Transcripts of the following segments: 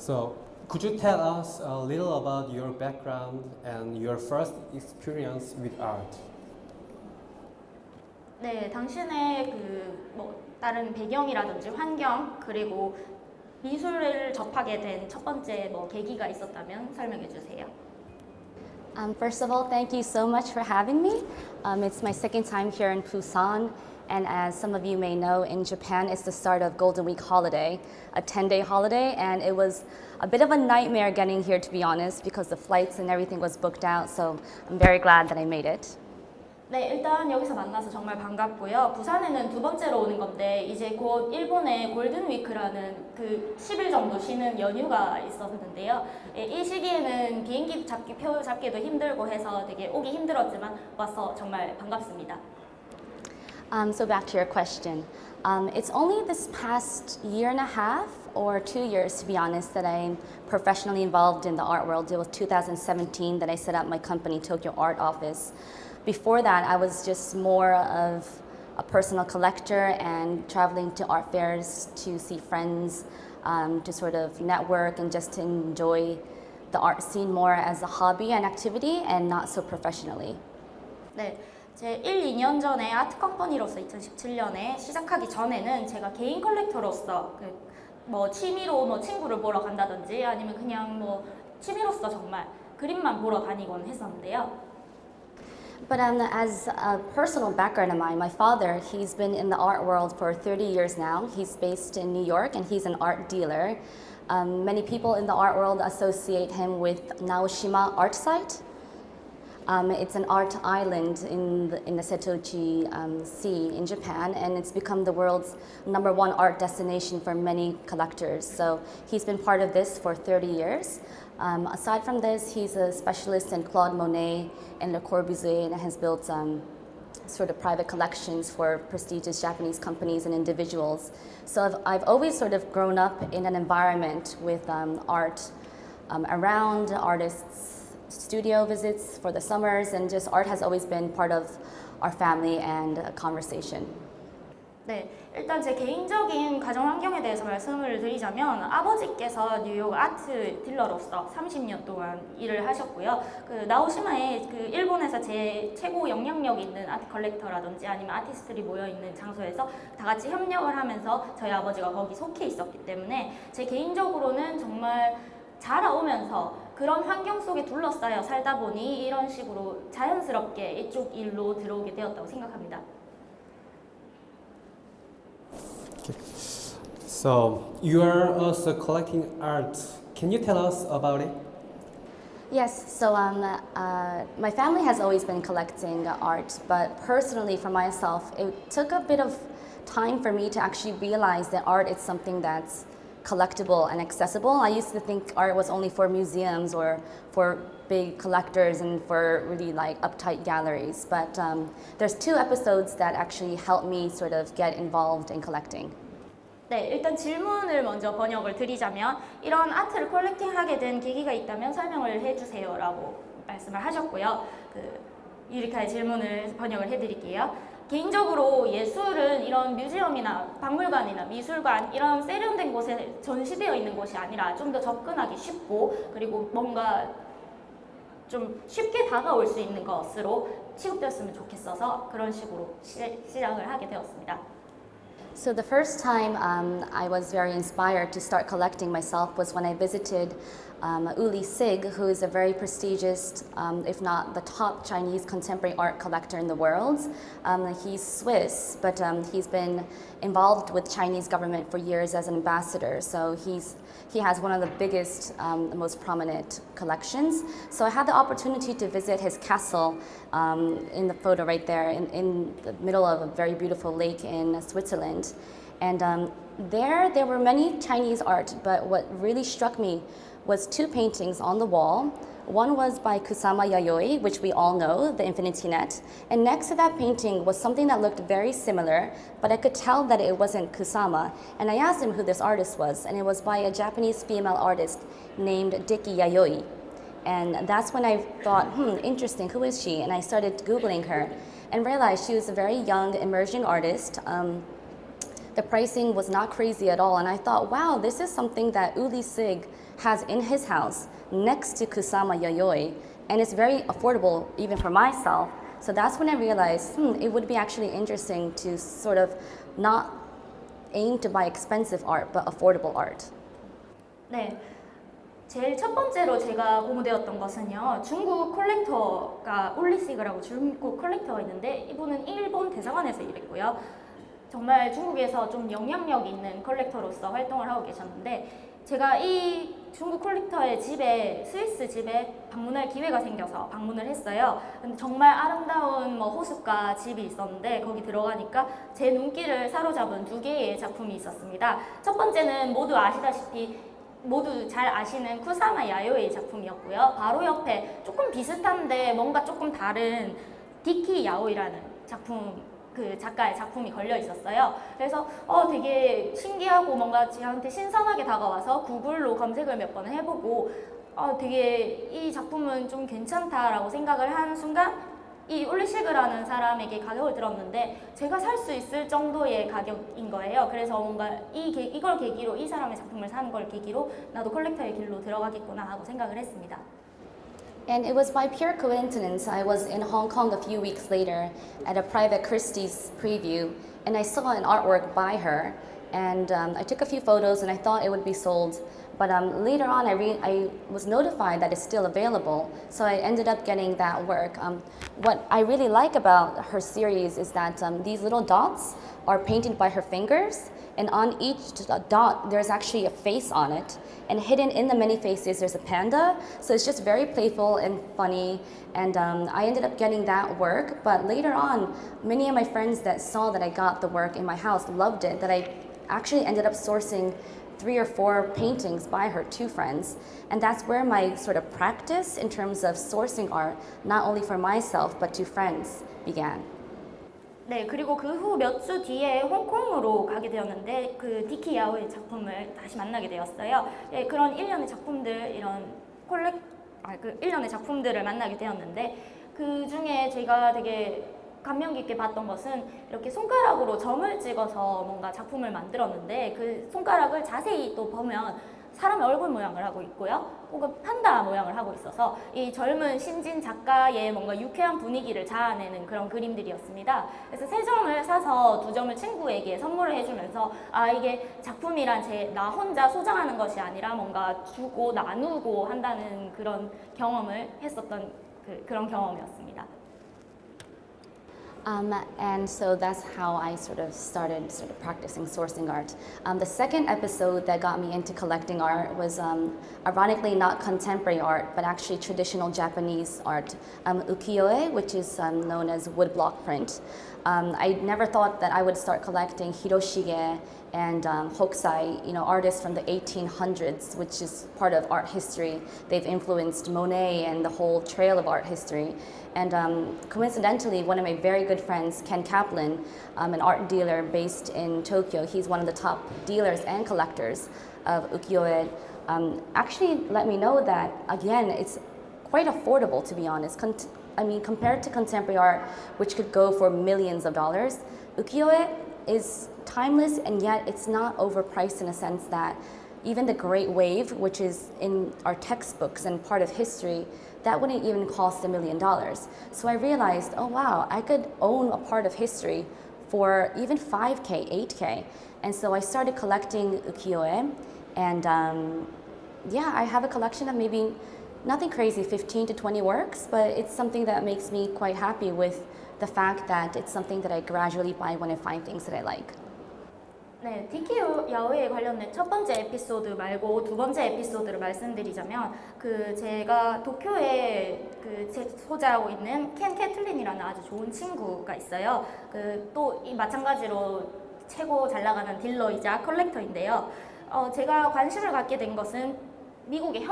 So, could you tell us a little about your background and your first experience with art? 네, 당신의 다른 배경이라든지 환경 그리고 미술을 접하게 된 첫 번째 계기가 있었다면 설명해 주세요. First of all, thank you so much for having me. It's my second time here in Busan, and as some of you may know, in Japan it's the start of Golden Week holiday, a 10-day holiday, and it was a bit of a nightmare getting here, to be honest, because the flights and everything was booked out, so I'm very glad that I made it. 네, 일단 여기서 만나서 정말 반갑고요. 부산에는 두 번째로 오는 건데 이제 곧 일본의 골든 위크라는 10일 정도 쉬는 연휴가 있었는데요. 이 시기에는 비행기 표 잡기도 힘들고 해서 되게 오기 힘들었지만 와서 정말 반갑습니다. So back to your question. It's only this past year and a half or 2 years, to be honest, that I'm professionally involved in the art world. It was 2017 that I set up my company, Tokyo Art Office. Before that, I was just more of a personal collector and traveling to art fairs to see friends, to sort of network and just to enjoy the art scene more as a hobby and activity and not so professionally. 네. 제 1, 2년 전에 아트 컴퍼니로서 2017년에 시작하기 전에는 제가 개인 컬렉터로서 취미로 친구를 보러 간다든지 아니면 그냥 취미로서 정말 그림만 보러 다니곤 했었는데요. But as a personal background of mine, my father, he's been in the art world for 30 years now. He's based in New York and he's an art dealer. Many people in the art world associate him with Naoshima Art Site. It's an art island in the Setochi Sea in Japan, and it's become the world's #1 art destination for many collectors. So he's been part of this for 30 years. Aside from this, he's a specialist in Claude Monet and Le Corbusier and has built sort of private collections for prestigious Japanese companies and individuals. So I've always sort of grown up in an environment with art around, artists' studio visits for the summers, and just art has always been part of our family and conversation. 네, 일단 제 개인적인 가정 환경에 대해서 말씀을 드리자면 아버지께서 뉴욕 아트 딜러로서 30년 동안 일을 하셨고요. 나오시마에 일본에서 제 최고 영향력 있는 아트 컬렉터라든지 아니면 아티스트들이 모여 있는 장소에서 다 같이 협력을 하면서 저희 아버지가 거기 속해 있었기 때문에 제 개인적으로는 정말 자라오면서 그런 환경 속에 둘러싸여 살다 보니 이런 식으로 자연스럽게 이쪽 일로 들어오게 되었다고 생각합니다. Okay. So, you are also collecting art. Can you tell us about it? Yes, so my family has always been collecting art, but personally for myself, it took a bit of time for me to actually realize that art is something that's collectible and accessible. I used to think art was only for museums or for big collectors and for really uptight galleries. But there's 2 episodes that actually helped me sort of get involved in collecting. 네, 일단 질문을 먼저 번역을 드리자면 이런 아트를 컬렉팅하게 된 계기가 있다면 설명을 해주세요라고 말씀을 하셨고요. 이렇게 질문을 번역을 해드릴게요. 개인적으로 예술은 이런 뮤지엄이나 박물관이나 미술관 이런 세련된 곳에 전시되어 있는 곳이 아니라 좀 더 접근하기 쉽고 그리고 뭔가 좀 쉽게 다가올 수 있는 것으로 취급되었으면 좋겠어서 그런 식으로 시작을 하게 되었습니다. So the first time I was very inspired to start collecting myself was when I visited Uli Sig, who is a very prestigious, if not the top Chinese contemporary art collector in the world. He's Swiss, but he's been involved with Chinese government for years as an ambassador. So he has one of the biggest, the most prominent collections. So I had the opportunity to visit his castle in the photo right there in the middle of a very beautiful lake in Switzerland. And there were many Chinese art, but what really struck me was 2 paintings on the wall. One was by Kusama Yayoi, which we all know, the Infinity Net. And next to that painting was something that looked very similar, but I could tell that it wasn't Kusama. And I asked him who this artist was, and it was by a Japanese female artist named Diki Yayoi. And that's when I thought, interesting, who is she? And I started Googling her and realized she was a very young emerging artist The pricing was not crazy at all, and I thought, wow, this is something that Uli Sig has in his house next to Kusama Yayoi, and it's very affordable even for myself. So that's when I realized, it would be actually interesting to sort of not aim to buy expensive art, but affordable art. 네. 제일 첫 번째로 제가 고무되었던 것은요, 중국 컬렉터가 올리시그라고 중국 컬렉터가 있는데 이분은 일본 대사관에서 일했고요. 정말 중국에서 좀 영향력 있는 컬렉터로서 활동을 하고 계셨는데 제가 이 중국 컬렉터의 집에, 스위스 집에 방문할 기회가 생겨서 방문을 했어요. 근데 정말 아름다운 호숫가 집이 있었는데 거기 들어가니까 제 눈길을 사로잡은 두 개의 작품이 있었습니다. 첫 번째는 모두 아시다시피 모두 잘 아시는 쿠사마 야요의 작품이었고요. 바로 옆에 조금 비슷한데 뭔가 조금 다른 디키 야오이라는 작품, 그 작가의 작품이 걸려 있었어요. 그래서 되게 신기하고 뭔가 저한테 신선하게 다가와서 구글로 검색을 몇 번 해보고 되게 이 작품은 좀 괜찮다라고 생각을 하는 순간 이 올리시그라는 사람에게 가격을 들었는데 제가 살 수 있을 정도의 가격인 거예요. 그래서 뭔가 이걸 계기로 이 사람의 작품을 사는 걸 계기로 나도 컬렉터의 길로 들어가겠구나 하고 생각을 했습니다. And it was by pure coincidence. I was in Hong Kong a few weeks later at a private Christie's preview, and I saw an artwork by her. And I took a few photos, and I thought it would be sold. But later on, I was notified that it's still available, so I ended up getting that work. What I really like about her series is that these little dots are painted by her fingers, and on each dot, there's actually a face on it. And hidden in the many faces, there's a panda. So it's just very playful and funny. And I ended up getting that work. But later on, many of my friends that saw that I got the work in my house loved it, that I actually ended up sourcing 3 or 4 paintings by her, 2 friends. And that's where my sort of practice in terms of sourcing art, not only for myself, but to friends, began. 네, 그리고 그 후 몇 주 뒤에 홍콩으로 가게 되었는데 그 디키 야오의 작품을 다시 만나게 되었어요. 예, 그런 일련의 작품들, 그 일련의 작품들을 만나게 되었는데 그 중에 제가 되게 감명 깊게 봤던 것은 이렇게 손가락으로 점을 찍어서 뭔가 작품을 만들었는데 그 손가락을 자세히 또 보면 사람의 얼굴 모양을 하고 있고요. 혹은 판다 모양을 하고 있어서 이 젊은 신진 작가의 뭔가 유쾌한 분위기를 자아내는 그런 그림들이었습니다. 그래서 3점을 사서 2점을 친구에게 선물을 해주면서 이게 작품이란 나 혼자 소장하는 것이 아니라 뭔가 주고 나누고 한다는 그런 경험을 했었던 그런 경험이었습니다. And so that's how I started practicing sourcing art. The second episode that got me into collecting art was ironically not contemporary art, but actually traditional Japanese art. Ukiyo-e, which is known as woodblock print. I never thought that I would start collecting Hiroshige and Hokusai, artists from the 1800s, which is part of art history. They've influenced Monet and the whole trail of art history. And coincidentally, one of my very good friends, Ken Kaplan, an art dealer based in Tokyo, he's one of the top dealers and collectors of ukiyo-e, actually let me know that, again, it's quite affordable, to be honest. Compared to contemporary art, which could go for millions of dollars, ukiyo-e is timeless, and yet it's not overpriced in a sense that even the Great Wave, which is in our textbooks and part of history, that wouldn't even cost $1 million. So I realized, oh wow, I could own a part of history for even 5K, 8K. And so I started collecting ukiyo-e, and I have a collection of maybe nothing crazy, 15 to 20 works, but it's something that makes me quite happy with the fact that it's something that I gradually buy when I find things that I like. 네, 디키 야오이에 관련된 첫 번째 에피소드 말고 두 번째 에피소드를 말씀드리자면 제가 도쿄에 소재하고 있는 켄 캐틀린이라는 아주 좋은 친구가 있어요. 또 마찬가지로 최고 잘 나가는 딜러이자 컬렉터인데요. 제가 관심을 갖게 된 것은 미국의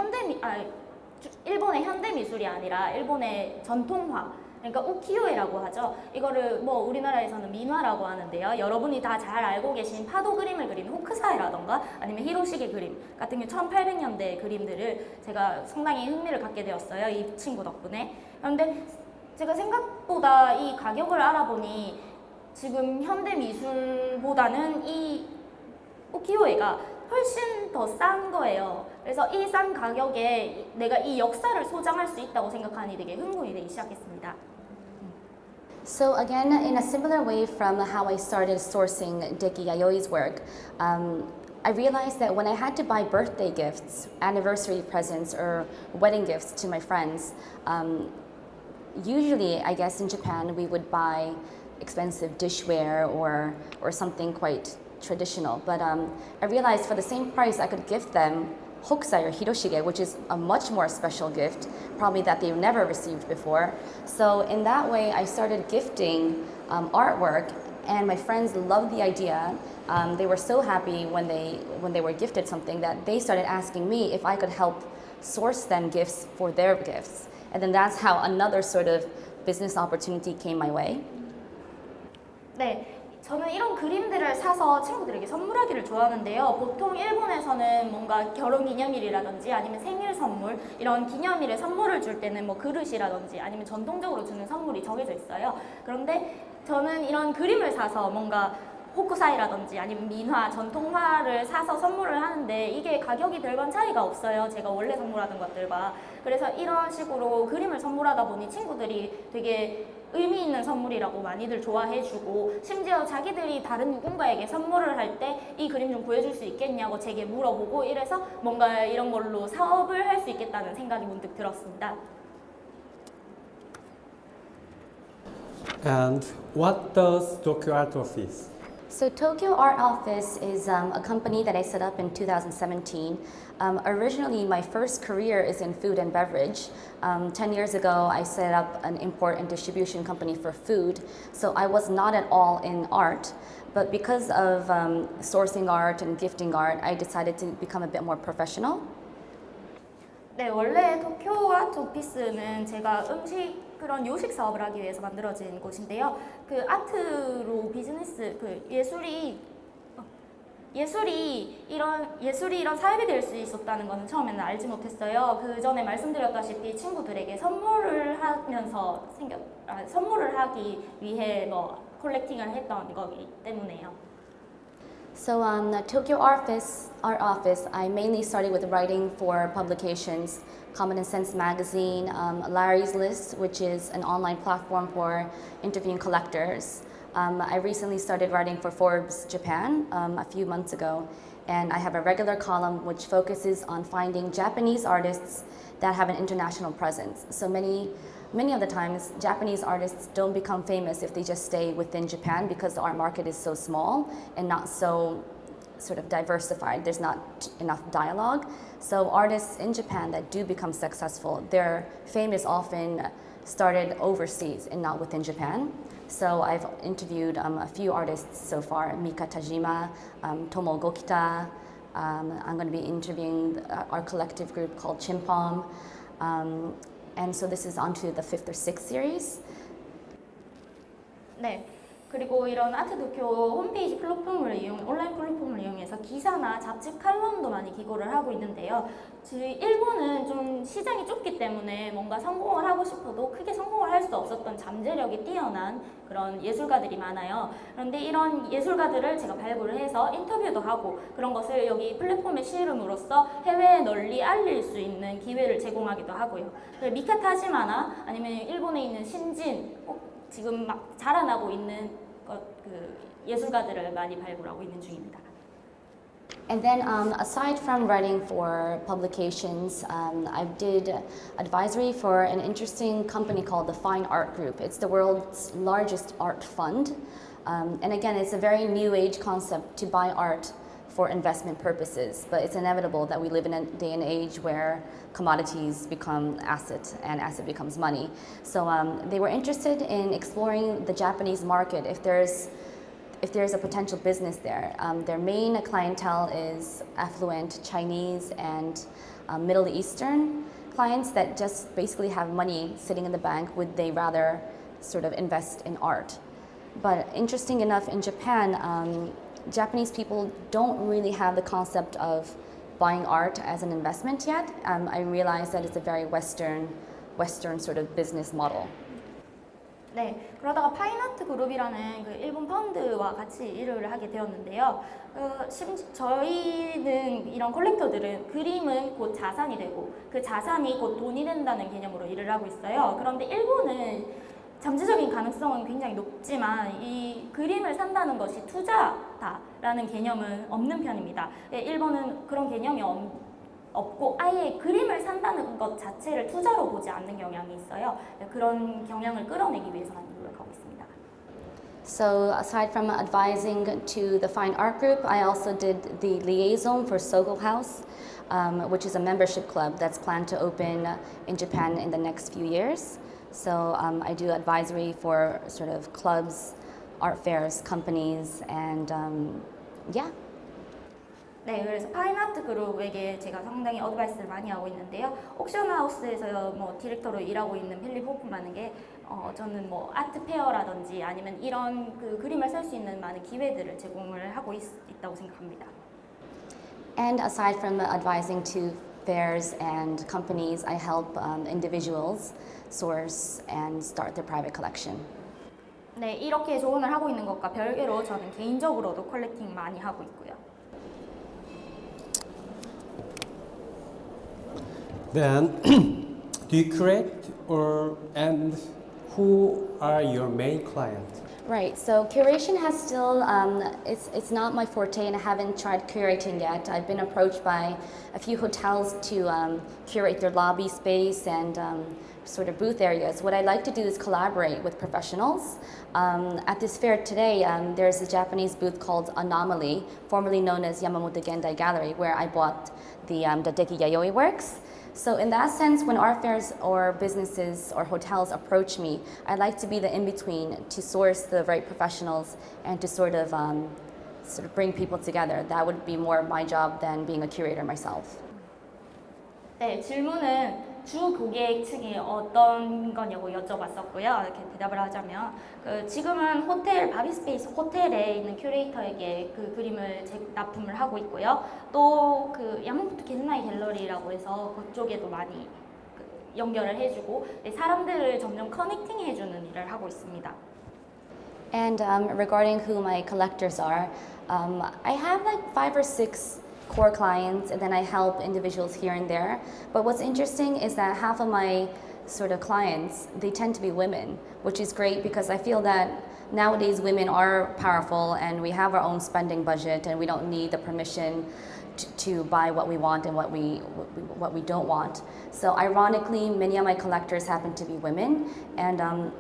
일본의 현대 미술이 아니라 일본의 전통화, 그러니까 우키요-에라고 하죠. 이거를 우리나라에서는 민화라고 하는데요. 여러분이 다 잘 알고 계신 파도 그림을 그리는 호크사이라던가 아니면 히로시게 그림 같은 1800년대 그림들을 제가 상당히 흥미를 갖게 되었어요. 이 친구 덕분에. 그런데 제가 생각보다 이 가격을 알아보니 지금 현대 미술보다는 이 우키요-에가 훨씬 더 싼 거예요. 그래서 이 싼 가격에 내가 이 역사를 소장할 수 있다고 생각하니 되게 흥분이 되기 시작했습니다. So again, in a similar way from how I started sourcing Deki Yayoi's work, I realized that when I had to buy birthday gifts, anniversary presents, or wedding gifts to my friends, usually, I guess in Japan, we would buy expensive dishware or something quite traditional. But I realized for the same price, I could gift them hokusai or hiroshige, which is a much more special gift, probably that they've never received before. So in that way, I started gifting artwork, and my friends loved the idea. They were so happy when they were gifted something that they started asking me if I could help source them gifts for their gifts. And then that's how another sort of business opportunity came my way. 네, 저는 이런 그림들을 사서 친구들에게 선물하기를 좋아하는데요. 보통 일본에서는 뭔가 결혼기념일이라든지 아니면 생일 선물, 이런 기념일에 선물을 줄 때는 뭐 그릇이라든지 아니면 전통적으로 주는 선물이 정해져 있어요. 그런데 저는 이런 그림을 사서 뭔가 호쿠사이라든지 아니면 민화, 전통화를 사서 선물을 하는데 이게 가격이 별반 차이가 없어요. 제가 원래 선물하던 것들과. 그래서 이런 식으로 그림을 선물하다 보니 친구들이 되게 의미 있는 선물이라고 많이들 좋아해주고, 심지어 자기들이 다른 누군가에게 선물을 할 때 이 그림 좀 구해줄 수 있겠냐고 제게 물어보고, 이래서 뭔가 이런 걸로 사업을 할 수 있겠다는 생각이 문득 들었습니다. And what does Tokyo Art Office? So Tokyo Art Office is a company that I set up in 2017. Originally, my first career is in food and beverage. 10 years ago, I set up an import and distribution company for food. So I was not at all in art. But because of sourcing art and gifting art, I decided to become a bit more professional. 네, 원래 도쿄 아트 오피스는 제가 음식 그런 요식 사업을 하기 위해서 만들어진 곳인데요. 그 아트로 비즈니스, 그 예술이 이런 사업이 될 수 있었다는 것은 처음에는 알지 못했어요. 그 전에 말씀드렸다시피 친구들에게 선물을 하기 위해 뭐 콜렉팅을 했던 거기 때문에요. So Tokyo Art Office, I mainly started with writing for publications, Common and Sense magazine, Larry's List, which is an online platform for interviewing collectors. I recently started writing for Forbes Japan a few months ago, and I have a regular column which focuses on finding Japanese artists that have an international presence. So many of the times, Japanese artists don't become famous if they just stay within Japan because the art market is so small and not so sort of diversified. There's not enough dialogue. So artists in Japan that do become successful, their fame is often started overseas and not within Japan. So I've interviewed a few artists so far, Mika Tajima, Tomo Gokita. I'm going to be interviewing our collective group called Chimpom. And so this is on to the 5th or 6th series. 네. 그리고 이런 아트 도쿄 홈페이지 온라인 플랫폼을 이용해서 기사나 잡지 칼럼도 많이 기고를 하고 있는데요. 일본은 좀 시장이 좁기 때문에 뭔가 성공을 하고 싶어도 크게 성공을 할 수 없었던 잠재력이 뛰어난 그런 예술가들이 많아요. 그런데 이런 예술가들을 제가 발굴을 해서 인터뷰도 하고 그런 것을 여기 플랫폼에 실음으로써 해외에 널리 알릴 수 있는 기회를 제공하기도 하고요. 미카 타지마나 아니면 일본에 있는 신진, 지금 막 자라나고 있는 그 예술가들을 많이 발굴하고 있는 중입니다. And then aside from writing for publications, I did advisory for an interesting company called the Fine Art Group. It's the world's largest art fund. And again, it's a very new age concept to buy art for investment purposes, but it's inevitable that we live in a day and age where commodities become asset and asset becomes money. So they were interested in exploring the Japanese market if there's a potential business there. Their main clientele is affluent Chinese and Middle Eastern clients that just basically have money sitting in the bank. Would they rather sort of invest in art? But interesting enough, in Japan, Japanese people don't really have the concept of buying art as an investment yet. I realize that it's a very Western sort of business model. 네, 그러다가 파인아트 그룹이라는 그 일본 펀드와 같이 일을 하게 되었는데요. 저희는 이런 컬렉터들은 그림은 곧 자산이 되고 그 자산이 곧 돈이 된다는 개념으로 일을 하고 있어요. 그런데 일본은 잠재적인 가능성은 굉장히 높지만 이 그림을 산다는 것이 투자다라는 개념은 없는 편입니다. 일본은 그런 개념이 없고 아예 그림을 산다는 것 자체를 투자로 보지 않는 경향이 있어요. 그런 경향을 끌어내기 위해서 많이 노력하고 있습니다. So aside from advising to the Fine Art Group, I also did the liaison for Sogo House, which is a membership club that's planned to open in Japan in the next few years. So I do advisory for sort of clubs, art fairs, companies, and yeah. 네, 그래서 파인아트 그룹에게 제가 상당히 어드바이스를 많이 하고 있는데요. 옥션하우스에서 뭐 디렉터로 일하고 있는 필립 호프만에게 저는 뭐 아트 페어라든지 아니면 이런 그 그림을 살 수 있는 많은 기회들을 제공을 하고 있다고 생각합니다. And aside from advising to fairs and companies, I help individuals source and start their private collection. 네, 이렇게 조언을 하고 있는 것과 별개로 저는 개인적으로도 컬렉팅 많이 하고 있고요. Then, do you curate and who are your main clients? Right. So curation has still it's not my forte, and I haven't tried curating yet. I've been approached by a few hotels to curate their lobby space and sort of booth areas. What I like to do is collaborate with professionals. At this fair today, there's a Japanese booth called Anomaly, formerly known as Yamamoto Gendai Gallery, where I bought the Deki Yayoi works. So in that sense, when art fairs or businesses or hotels approach me, I like to be the in-between to source the right professionals and to sort of bring people together. That would be more my job than being a curator myself. 네, 질문은 주 고객층이 어떤 거냐고 여쭤봤었고요. 이렇게 대답을 하자면 지금은 호텔 바비스페이스 호텔에 있는 큐레이터에게 그 그림을 납품을 하고 있고요. 또 그 야마모토 겐나이 갤러리라고 해서 그쪽에도 많이 연결을 해주고 사람들을 점점 커넥팅 해주는 일을 하고 있습니다. And regarding who my collectors are, I have like 5 or 6 core clients, and then I help individuals here and there. But what's interesting is that half of my sort of clients, they tend to be women, which is great because I feel that nowadays women are powerful and we have our own spending budget and we don't need the permission to buy what we want and what we don't want. So ironically, many of my collectors happen to be women, and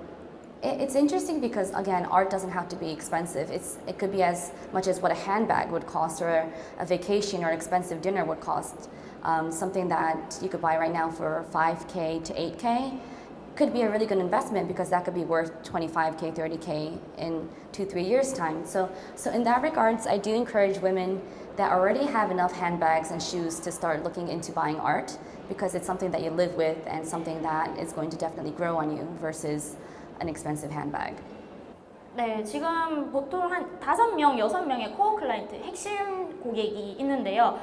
it's interesting because again, art doesn't have to be expensive. It could be as much as what a handbag would cost, or a vacation or an expensive dinner would cost. Something that you could buy right now for 5K to 8K could be a really good investment because that could be worth 25K, 30K in 2-3 years time. So in that regards, I do encourage women that already have enough handbags and shoes to start looking into buying art, because it's something that you live with and something that is going to definitely grow on you versus an expensive handbag. 네, 지금 보통 한 5명, 6명의 코어 클라이언트, 핵심 고객이 있는데요.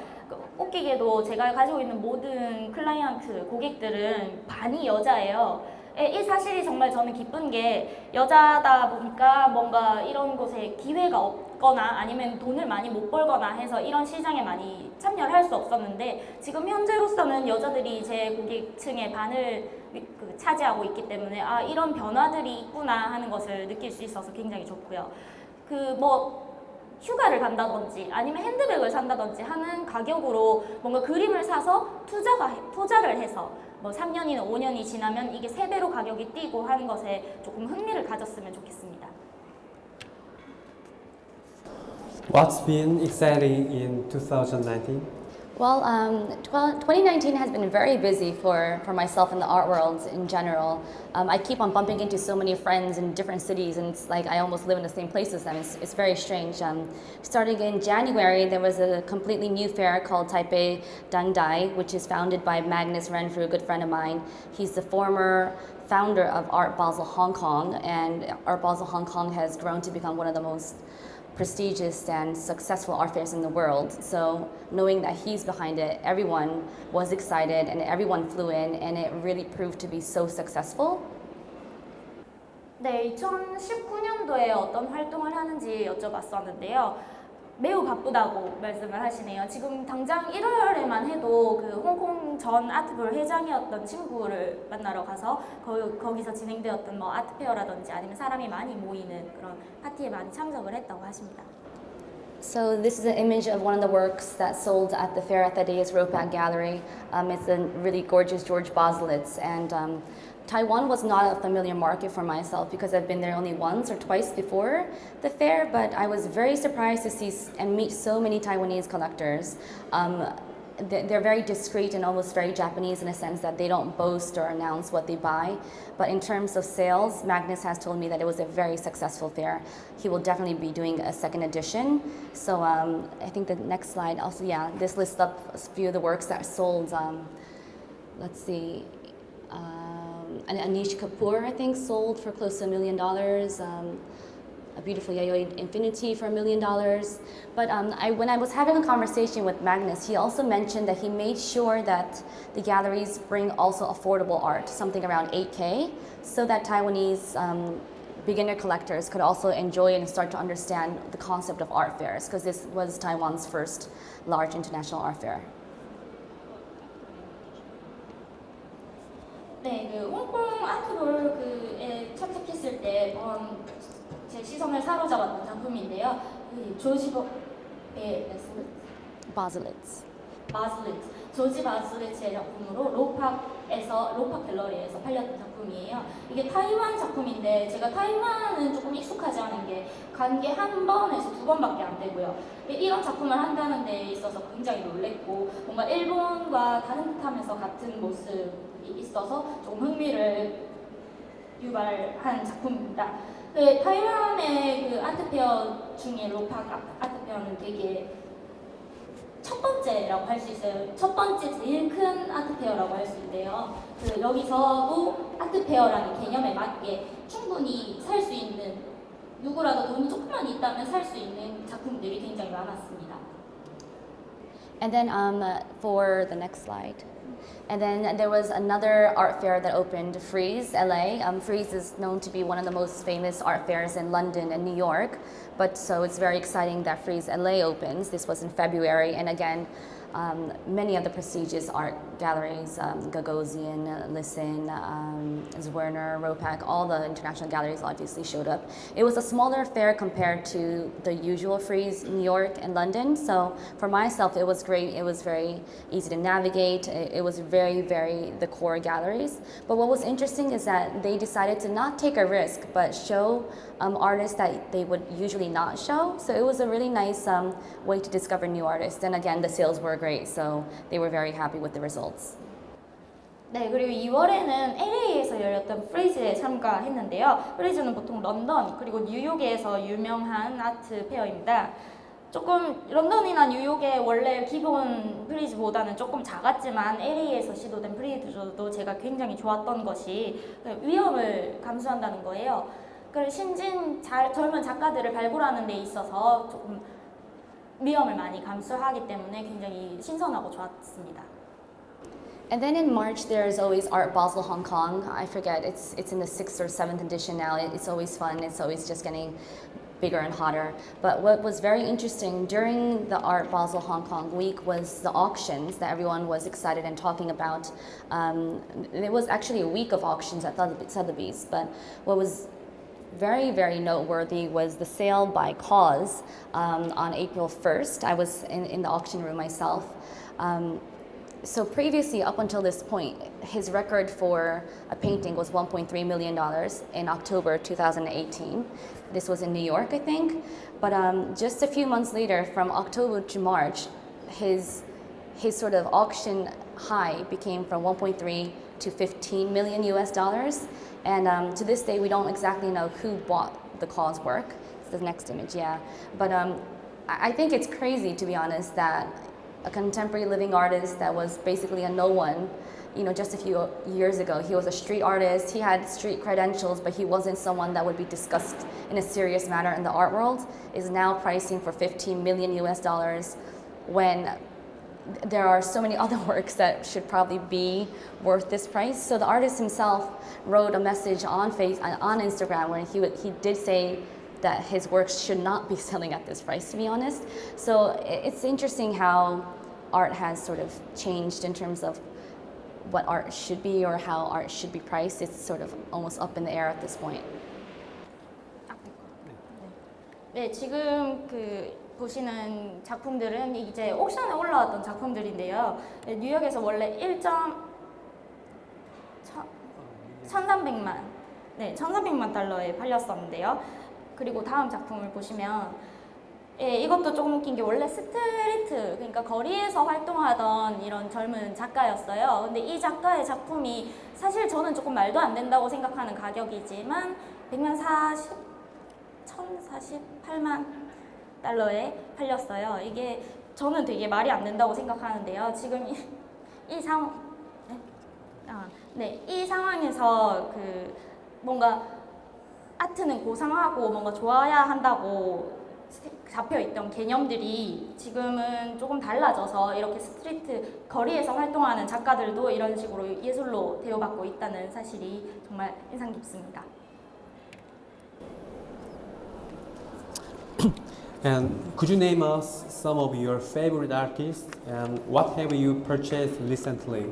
웃기게도 제가 가지고 있는 모든 클라이언트, 고객들은 반이 여자예요. 이 사실이 정말 저는 기쁜 게, 여자다 보니까 뭔가 이런 곳에 기회가 없거나 아니면 돈을 많이 못 벌거나 해서 이런 시장에 많이 참여를 할 수 없었는데, 지금 현재로서는 여자들이 제 고객층의 반을 차지하고 있기 때문에 이런 변화들이 있구나 하는 것을 느낄 수 있어서 굉장히 좋고요. 휴가를 간다든지 아니면 핸드백을 산다든지 하는 가격으로 뭔가 그림을 사서 투자를 해서 3년이나 5년이 지나면 이게 3배로 가격이 뛰고 하는 것에 조금 흥미를 가졌으면 좋겠습니다. What's been exciting in 2019? Well, 2019 has been very busy for myself in the art world in general. I keep on bumping into so many friends in different cities, and it's like I almost live in the same place as them. It's very strange. Starting in January, there was a completely new fair called Taipei Dangdai, which is founded by Magnus Renfrew, a good friend of mine. He's the former founder of Art Basel Hong Kong, and Art Basel Hong Kong has grown to become one of the most prestigious and successful art fairs in the world. So knowing that he's behind it, everyone was excited and everyone flew in, and it really proved to be so successful. 네, 2019년도에 어떤 활동을 하는지 여쭤봤었는데요. 매우 바쁘다고 말씀을 하시네요. 지금 당장 1월에만 해도 그 홍콩 전 아트볼 회장이었던 친구를 만나러 가서 거기서 진행되었던 뭐 아트페어라든지 아니면 사람이 많이 모이는 그런 파티에 많이 참석을 했다고 하십니다. So this is an image of one of the works that sold at the fair at the day's Ropac Gallery. It's a really gorgeous George Baselitz, and Taiwan was not a familiar market for myself because I've been there only once or twice before the fair, but I was very surprised to see and meet so many Taiwanese collectors. They're very discreet and almost very Japanese in a sense that they don't boast or announce what they buy. But in terms of sales, Magnus has told me that it was a very successful fair. He will definitely be doing a second edition. So I think the next slide also, yeah, this lists up a few of the works that sold. Let's see. Anish Kapoor, I think, sold for close to $1 million. A beautiful Yayoi Infinity for $1 million. But when I was having a conversation with Magnus, he also mentioned that he made sure that the galleries bring also affordable art, something around 8K, so that Taiwanese beginner collectors could also enjoy and start to understand the concept of art fairs, because this was Taiwan's first large international art fair. 네, 그 홍콩 아트볼에 참석했을 때 제 시선을 사로잡았던 작품인데요. 조지 Baselitz. 조지 바슬리츠의 작품으로 로팍 갤러리에서 팔렸던 작품이에요. 이게 타이완 작품인데 제가 타이완은 조금 익숙하지 않은 게 간 게 한 번에서 두 번밖에 안 되고요. 이런 작품을 한다는 데 있어서 굉장히 놀랬고 뭔가 일본과 다른 듯하면서 같은 모습이 있어서 조금 흥미를 유발한 작품입니다. 타이완의 그 아트페어 중에 로팍 아트페어는 되게 첫 번째라고 할 수 있어요. 첫 번째 제일 큰 아트페어라고 할 수 있는데요. 여기서도 아트페어라는 개념에 맞게 충분히 살 수 있는, 누구라도 돈이 조금만 있다면 살 수 있는 작품들이 굉장히 많았습니다. And then for the next slide. And then there was another art fair that opened, Frieze, LA. Frieze is known to be one of the most famous art fairs in London and New York. But so it's very exciting that Frieze LA opens. This was in February. And again, many of the prestigious art galleries, Gagosian, Listen, Zwirner, Ropac, all the international galleries obviously showed up. It was a smaller fair compared to the usual Frieze, New York and London. So for myself, it was great. It was very easy to navigate. It was very, very the core galleries. But what was interesting is that they decided to not take a risk, but show artists that they would usually not show. So it was a really nice way to discover new artists. And again, the sales were great, so they were very happy with the results. 네, 그리고 2월에는 LA에서 열렸던 프리즈에 참가했는데요. 프리즈는 보통 런던 그리고 뉴욕에서 유명한 아트 페어입니다. 조금 런던이나 뉴욕의 원래 기본 프리즈보다는 조금 작았지만 LA에서 시도된 프리즈도 제가 굉장히 좋았던 것이 위험을 감수한다는 거예요. 그리고 젊은 작가들을 발굴하는 데 있어서 조금 위험을 많이 감수하기 때문에 굉장히 신선하고 좋았습니다. And then in March, there's always Art Basel Hong Kong. I forget, it's in the 6th or 7th edition now. It's always fun. It's always just getting bigger and hotter. But what was very interesting during the Art Basel Hong Kong week was the auctions that everyone was excited and talking about. It was actually a week of auctions at Sotheby's, but what was very, very noteworthy was the sale by Cause on April 1st. I was in the auction room myself. So previously, up until this point, his record for a painting was $1.3 million in October 2018. This was in New York, I think. But just a few months later, from October to March, his sort of auction high became from 1.3 to 15 million US dollars. And to this day, we don't exactly know who bought the Cause work. It's the next image, yeah. But I think it's crazy, to be honest, that a contemporary living artist that was basically a no one, you know, just a few years ago, he was a street artist, he had street credentials, but he wasn't someone that would be discussed in a serious manner in the art world, is now pricing for 15 million US dollars when there are so many other works that should probably be worth this price. So the artist himself wrote a message on Instagram where he did say that his works should not be selling at this price, to be honest. So it's interesting how art has sort of changed in terms of what art should be or how art should be priced. It's sort of almost up in the air at this point. 네, 지금 보시는 작품들은 이제 옥션에 올라왔던 작품들인데요. 네, 뉴욕에서 원래 1,300만 달러에 팔렸었는데요. 그리고 다음 작품을 보시면 이것도 조금 웃긴 게 원래 스트리트, 그러니까 거리에서 활동하던 이런 젊은 작가였어요. 근데 이 작가의 작품이 사실 저는 조금 말도 안 된다고 생각하는 가격이지만 1,048만 달러에 팔렸어요. 이게 저는 되게 말이 안 된다고 생각하는데요. 지금 이 상황에서 뭔가 아트는 고상하고 뭔가 좋아야 한다고 잡혀있던 개념들이 지금은 조금 달라져서 이렇게 스트리트 거리에서 활동하는 작가들도 이런 식으로 예술로 대우받고 있다는 사실이 정말 인상 깊습니다. And could you name us some of your favorite artists and what have you purchased recently?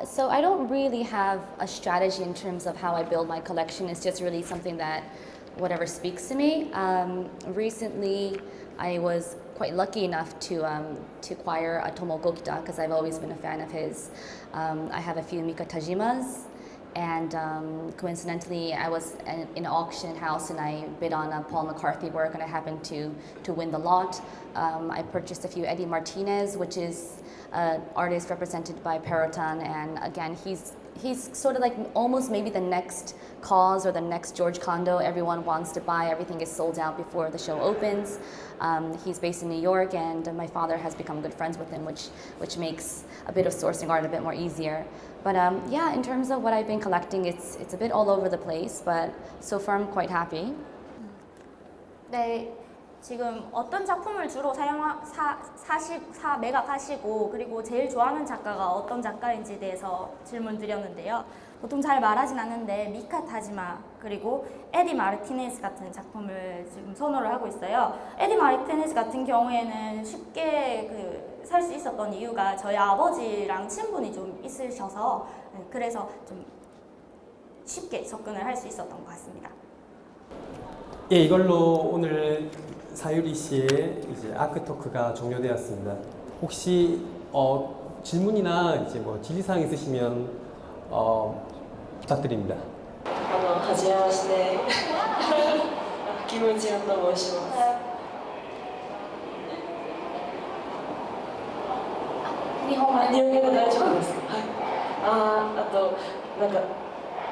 So I don't really have a strategy in terms of how I build my collection. It's just really something that whatever speaks to me. Recently, I was quite lucky enough to acquire a Tomo Gokita because I've always been a fan of his. I have a few Mika Tajimas, and coincidentally, I was in an auction house and I bid on a Paul McCarthy work, and I happened to win the lot. I purchased a few Eddie Martinez, which is an artist represented by Peroton, and again, he's sort of like almost maybe the next Cause or the next George Condo. Everyone wants to buy. Everything is sold out before the show opens. He's based in New York, and my father has become good friends with him, which makes a bit of sourcing art a bit more easier. But yeah, in terms of what I've been collecting, it's a bit all over the place, but so far I'm quite happy. 네, 지금 어떤 작품을 주로 매각하시고 그리고 제일 좋아하는 작가가 어떤 작가인지에 대해서 질문 드렸는데요. 보통 잘 말하진 않는데 미카 타지마 그리고 에디 마르티네스 같은 작품을 지금 선호를 하고 있어요. 에디 마르티네스 같은 경우에는 쉽게 살 수 있었던 이유가 저희 아버지랑 친분이 좀 있으셔서 그래서 좀 쉽게 접근을 할 수 있었던 것 같습니다. 예, 이걸로 오늘 사유리 씨의 이제 아크 토크가 종료되었습니다. 혹시 질문이나 이제 뭐 질의사항 있으시면 부탁드립니다. はじめましてキムジヨンと申します日本語で大丈夫ですか？はい。あとなんか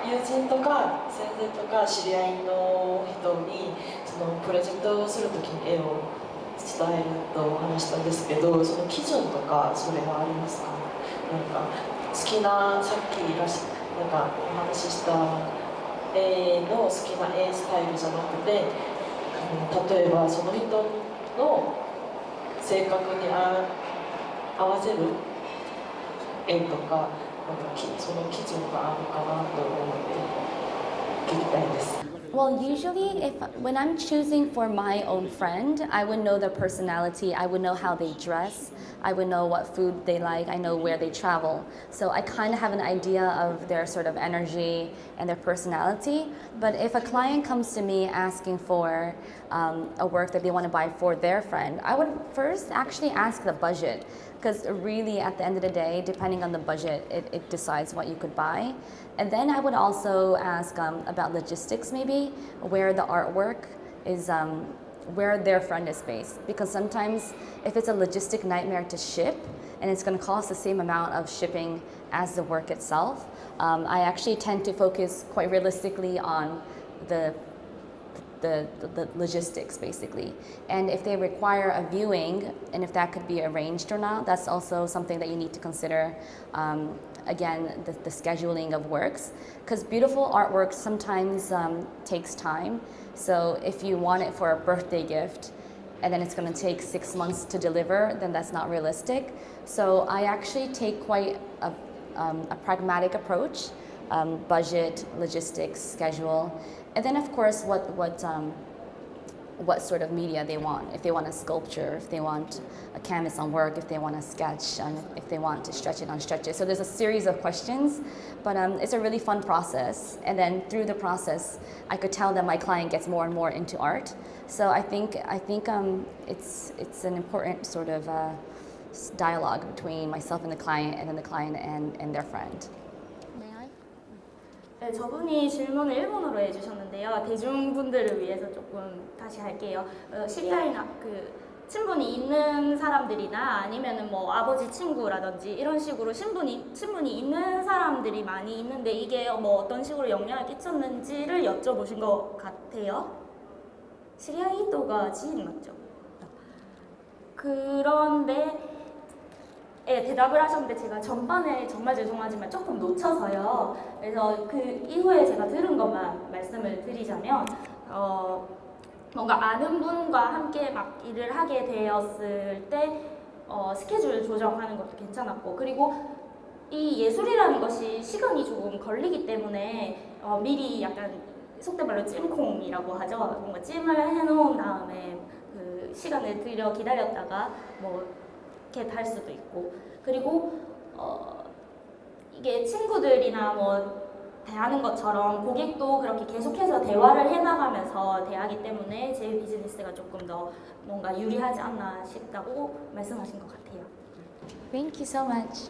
友人とか先生とか知り合いの人にそのプロジェクトをするときに絵を伝えると話したんですけど、その基準とかそれはありますか？なんか好きなさっきなんかお話しした絵の好きな絵スタイルじゃなくて、例えばその人の性格に合わせる絵とか、その基準があるかなと思って聞きたいです。Well, usually when I'm choosing for my own friend, I would know their personality, I would know how they dress, I would know what food they like, I know where they travel. So I kind of have an idea of their sort of energy and their personality. But if a client comes to me asking for a work that they want to buy for their friend, I would first actually ask the budget. Because really, at the end of the day, depending on the budget, it decides what you could buy. And then I would also ask about logistics, maybe, where the artwork is, where their friend is based. Because sometimes, if it's a logistic nightmare to ship, and it's going to cost the same amount of shipping as the work itself, I actually tend to focus quite realistically on the logistics, basically. And if they require a viewing, and if that could be arranged or not, that's also something that you need to consider. Again, the scheduling of works, because beautiful artwork sometimes takes time. So if you want it for a birthday gift, and then it's going to take 6 months to deliver, then that's not realistic. So I actually take quite a pragmatic approach, budget, logistics, schedule, and then of course what sort of media they want. If they want a sculpture, if they want a canvas on work, if they want a sketch, and if they want to stretch it on stretch it. So there's a series of questions, but it's a really fun process. And then through the process, I could tell that my client gets more and more into art. So I think it's an important sort of dialogue between myself and the client, and then the client and their friend. May I? 네, 저분이 질문을 일본어로 해주셨는데요. 대중분들을 위해서 조금 다시 할게요. 시리아이나 친분이 있는 사람들이나 아니면은 뭐 아버지 친구라든지 이런 식으로 친분이 있는 사람들이 많이 있는데 이게 뭐 어떤 식으로 영향을 끼쳤는지를 여쭤보신 것 같아요. 시리아이도가 지인 맞죠? 그런데 대답을 하셨는데 제가 전반에 정말 죄송하지만 조금 놓쳐서요. 그래서 그 이후에 제가 들은 것만 말씀을 드리자면 뭔가 아는 분과 함께 막 일을 하게 되었을 때 스케줄 조정하는 것도 괜찮았고, 그리고 이 예술이라는 것이 시간이 조금 걸리기 때문에 미리 약간 속된 말로 찜콩이라고 하죠. 뭔가 찜을 해놓은 다음에 그 시간을 들여 기다렸다가 뭐 이렇게 할 수도 있고, 그리고 이게 친구들이나 뭐 대하는 것처럼 고객도 그렇게 계속해서 대화를 해나가면서 대하기 때문에 제 비즈니스가 조금 더 뭔가 유리하지 않나 싶다고 말씀하신 것 같아요. Thank you so much.